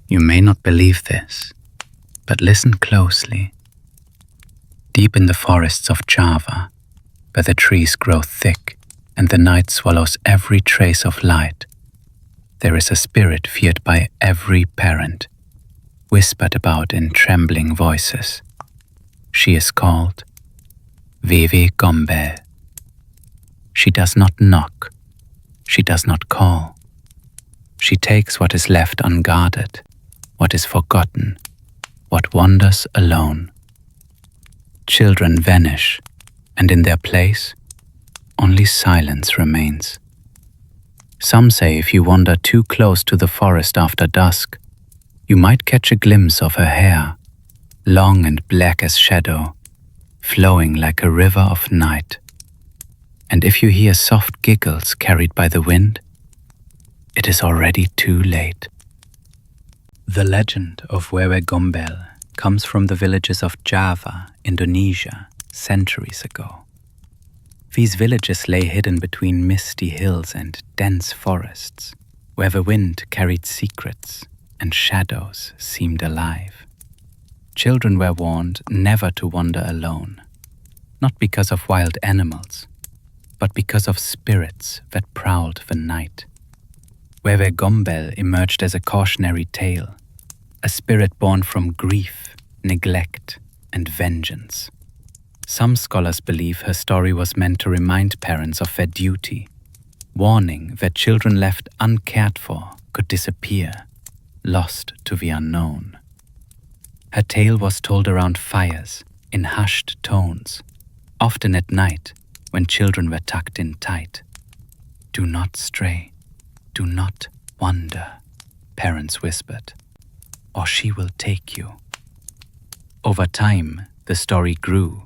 You may not believe this, but listen closely. Deep in the forests of Java, where the trees grow thick and the night swallows every trace of light, there is a spirit feared by every parent, whispered about in trembling voices. She is called Wewe Gombel. She does not knock. She does not call. She takes what is left unguarded, what is forgotten, what wanders alone. Children vanish, and in their place, only silence remains. Some say if you wander too close to the forest after dusk, you might catch a glimpse of her hair, long and black as shadow, flowing like a river of night. And if you hear soft giggles carried by the wind, it is already too late. The legend of Wewe Gombel comes from the villages of Java, Indonesia, centuries ago. These villages lay hidden between misty hills and dense forests, where the wind carried secrets and shadows seemed alive. Children were warned never to wander alone, not because of wild animals, but because of spirits that prowled the night. Wewe Gombel emerged as a cautionary tale, a spirit born from grief, neglect, and vengeance. Some scholars believe her story was meant to remind parents of their duty, warning that children left uncared for could disappear, lost to the unknown. Her tale was told around fires, in hushed tones, often at night when children were tucked in tight. Do not stray, do not wander, parents whispered, or she will take you. Over time, the story grew.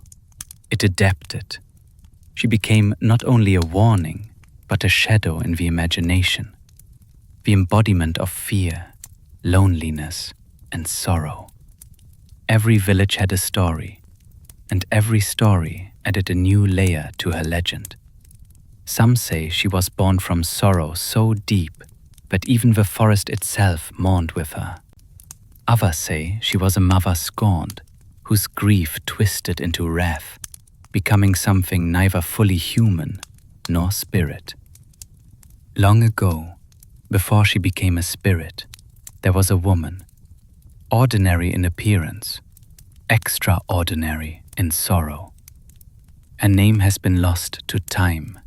It adapted. She became not only a warning, but a shadow in the imagination, the embodiment of fear, loneliness, and sorrow. Every village had a story, and every story added a new layer to her legend. Some say she was born from sorrow so deep that even the forest itself mourned with her. Others say she was a mother scorned, whose grief twisted into wrath, becoming something neither fully human nor spirit. Long ago, before she became a spirit, there was a woman, ordinary in appearance, extraordinary in sorrow. Her name has been lost to time,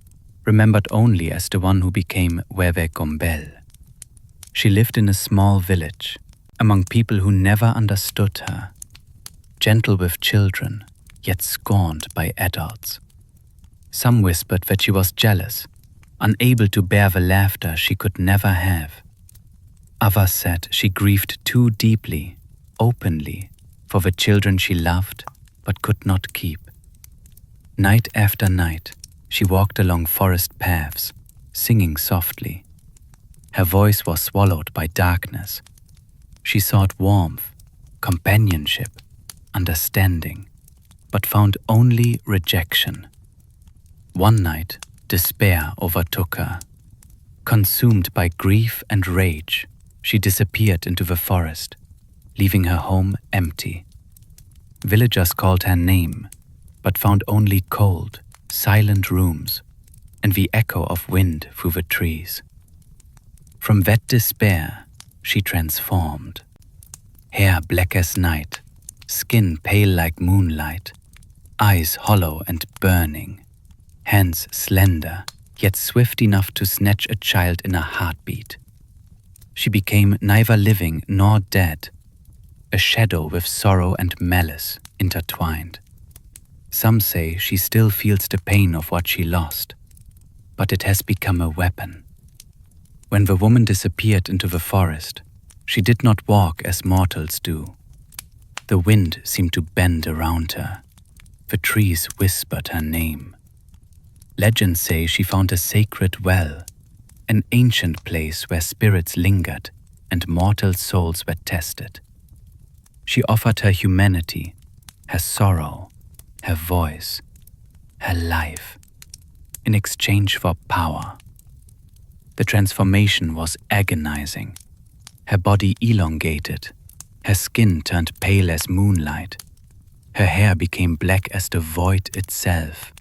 remembered only as the one who became Wewe Gombel. She lived in a small village, among people who never understood her, gentle with children, yet scorned by adults. Some whispered that she was jealous, unable to bear the laughter she could never have. Others said she grieved too deeply, openly, for the children she loved but could not keep. Night after night, she walked along forest paths, singing softly. Her voice was swallowed by darkness. She sought warmth, companionship, understanding, but found only rejection. One night, despair overtook her. Consumed by grief and rage, she disappeared into the forest, leaving her home empty. Villagers called her name, but found only cold, silent rooms and the echo of wind through the trees. From that despair, she transformed. Hair black as night, skin pale like moonlight, eyes hollow and burning, hands slender, yet swift enough to snatch a child in a heartbeat. She became neither living nor dead, a shadow with sorrow and malice intertwined. Some say she still feels the pain of what she lost, but it has become a weapon. When the woman disappeared into the forest, she did not walk as mortals do. The wind seemed to bend around her. The trees whispered her name. Legends say she found a sacred well, an ancient place where spirits lingered and mortal souls were tested. She offered her humanity, her sorrow, her voice, her life, in exchange for power. The transformation was agonizing. Her body elongated, her skin turned pale as moonlight, her hair became black as the void itself,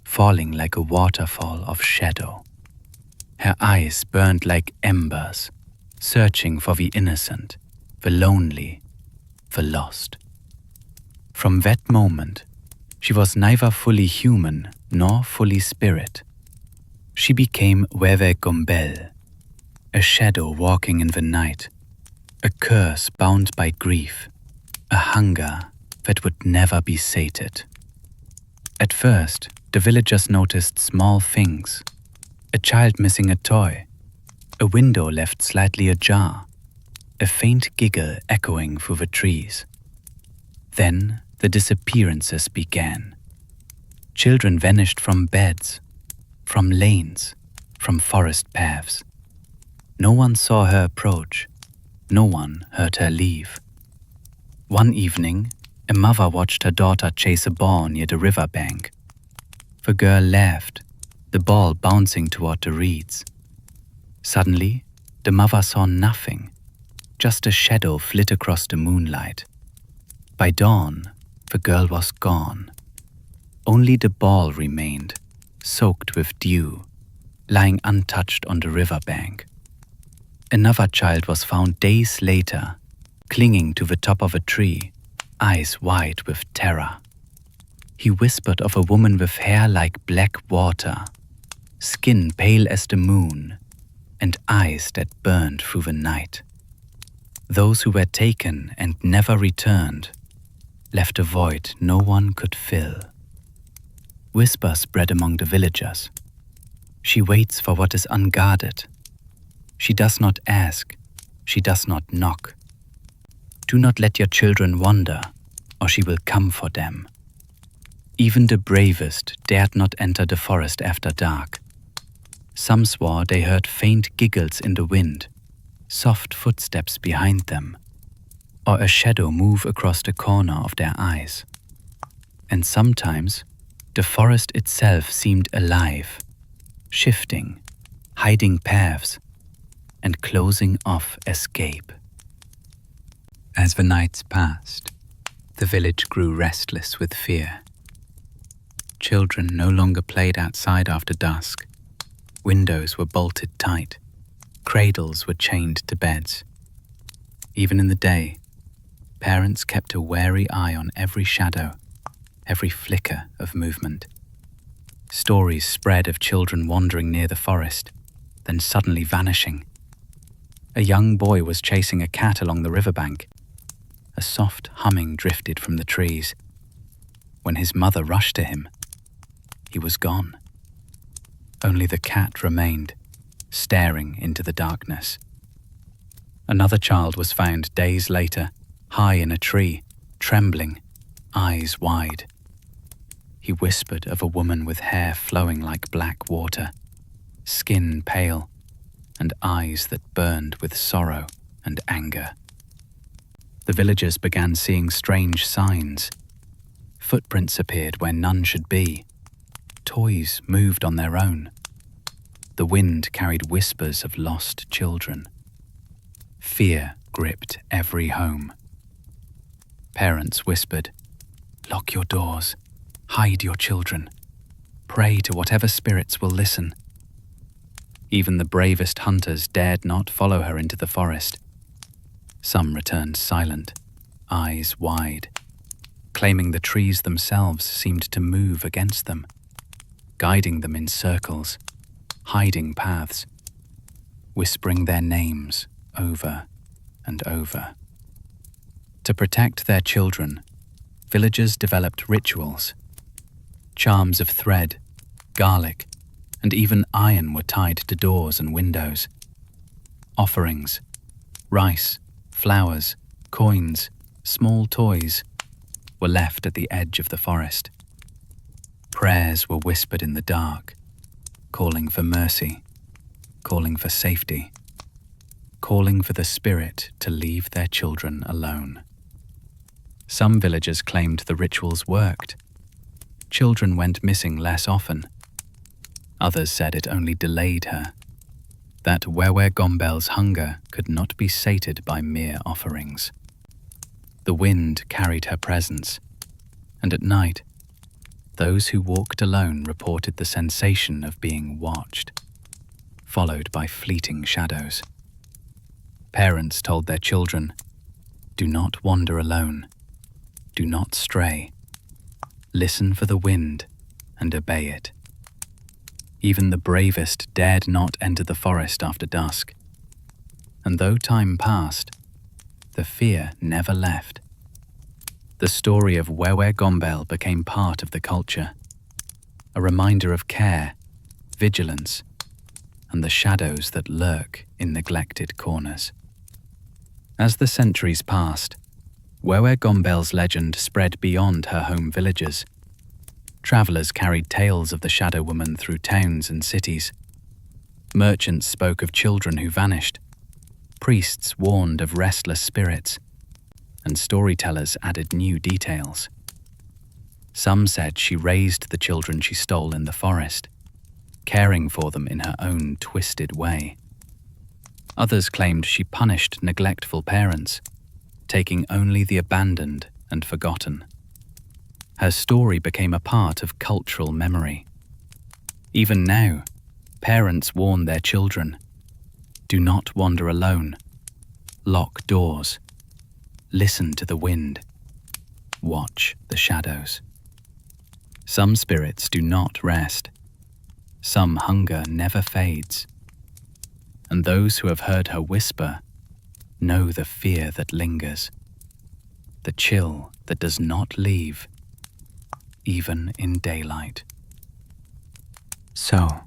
falling like a waterfall of shadow. Her eyes burned like embers, searching for the innocent, the lonely, the lost. From that moment, she was neither fully human nor fully spirit. She became Wewe Gombel, a shadow walking in the night, a curse bound by grief, a hunger that would never be sated. At first, the villagers noticed small things: a child missing a toy, a window left slightly ajar, a faint giggle echoing through the trees. Then the disappearances began. Children vanished from beds, from lanes, from forest paths. No one saw her approach. No one heard her leave. One evening, a mother watched her daughter chase a ball near the river bank. The girl laughed, the ball bouncing toward the reeds. Suddenly, the mother saw nothing, just a shadow flit across the moonlight. By dawn, the girl was gone. Only the ball remained, soaked with dew, lying untouched on the river bank. Another child was found days later, clinging to the top of a tree, eyes wide with terror. He whispered of a woman with hair like black water, skin pale as the moon, and eyes that burned through the night. Those who were taken and never returned left a void no one could fill. Whispers spread among the villagers. She waits for what is unguarded. She does not ask, she does not knock. Do not let your children wander, or she will come for them. Even the bravest dared not enter the forest after dark. Some swore they heard faint giggles in the wind, soft footsteps behind them, or a shadow move across the corner of their eyes. And sometimes the forest itself seemed alive, shifting, hiding paths, and closing off escape. As the nights passed, the village grew restless with fear. Children no longer played outside after dusk. Windows were bolted tight. Cradles were chained to beds. Even in the day, parents kept a wary eye on every shadow, every flicker of movement. Stories spread of children wandering near the forest, then suddenly vanishing. A young boy was chasing a cat along the riverbank. A soft humming drifted from the trees. When his mother rushed to him, he was gone. Only the cat remained, staring into the darkness. Another child was found days later, high in a tree, trembling, eyes wide. He whispered of a woman with hair flowing like black water, skin pale, and eyes that burned with sorrow and anger. The villagers began seeing strange signs. Footprints appeared where none should be. Toys moved on their own. The wind carried whispers of lost children. Fear gripped every home. Parents whispered, "Lock your doors, hide your children, pray to whatever spirits will listen." Even the bravest hunters dared not follow her into the forest. Some returned silent, eyes wide, claiming the trees themselves seemed to move against them, guiding them in circles, hiding paths, whispering their names over and over. To protect their children, villagers developed rituals. Charms of thread, garlic, and even iron were tied to doors and windows. Offerings, rice, flowers, coins, small toys, were left at the edge of the forest. Prayers were whispered in the dark, calling for mercy, calling for safety, calling for the spirit to leave their children alone. Some villagers claimed the rituals worked. Children went missing less often. Others said it only delayed her. that Wewe Gombel's hunger could not be sated by mere offerings. The wind carried her presence, and at night, those who walked alone reported the sensation of being watched, followed by fleeting shadows. Parents told their children, "Do not wander alone. Do not stray. Listen for the wind and obey it." Even the bravest dared not enter the forest after dusk. And though time passed, the fear never left. The story of Wewe Gombel became part of the culture, a reminder of care, vigilance, and the shadows that lurk in neglected corners. As the centuries passed, Wewe Gombel's legend spread beyond her home villages. Travelers carried tales of the Shadow Woman through towns and cities. Merchants spoke of children who vanished. Priests warned of restless spirits, and storytellers added new details. Some said she raised the children she stole in the forest, caring for them in her own twisted way. Others claimed she punished neglectful parents, taking only the abandoned and forgotten. Her story became a part of cultural memory. Even now, parents warn their children, "Do not wander alone. Lock doors. Listen to the wind. Watch the shadows." Some spirits do not rest. Some hunger never fades. And those who have heard her whisper know the fear that lingers, the chill that does not leave, even in daylight. So,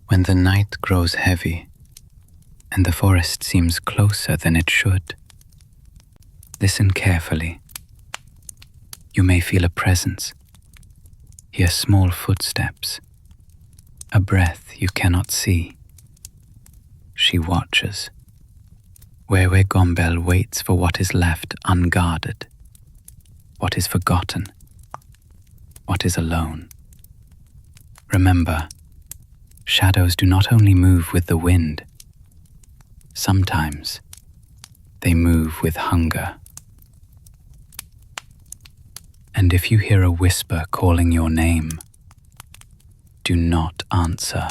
when the night grows heavy and the forest seems closer than it should, listen carefully. You may feel a presence, hear small footsteps, a breath you cannot see. She watches. Wewe Gombel waits for what is left unguarded, what is forgotten, what is alone. Remember, shadows do not only move with the wind. Sometimes they move with hunger. And if you hear a whisper calling your name, do not answer.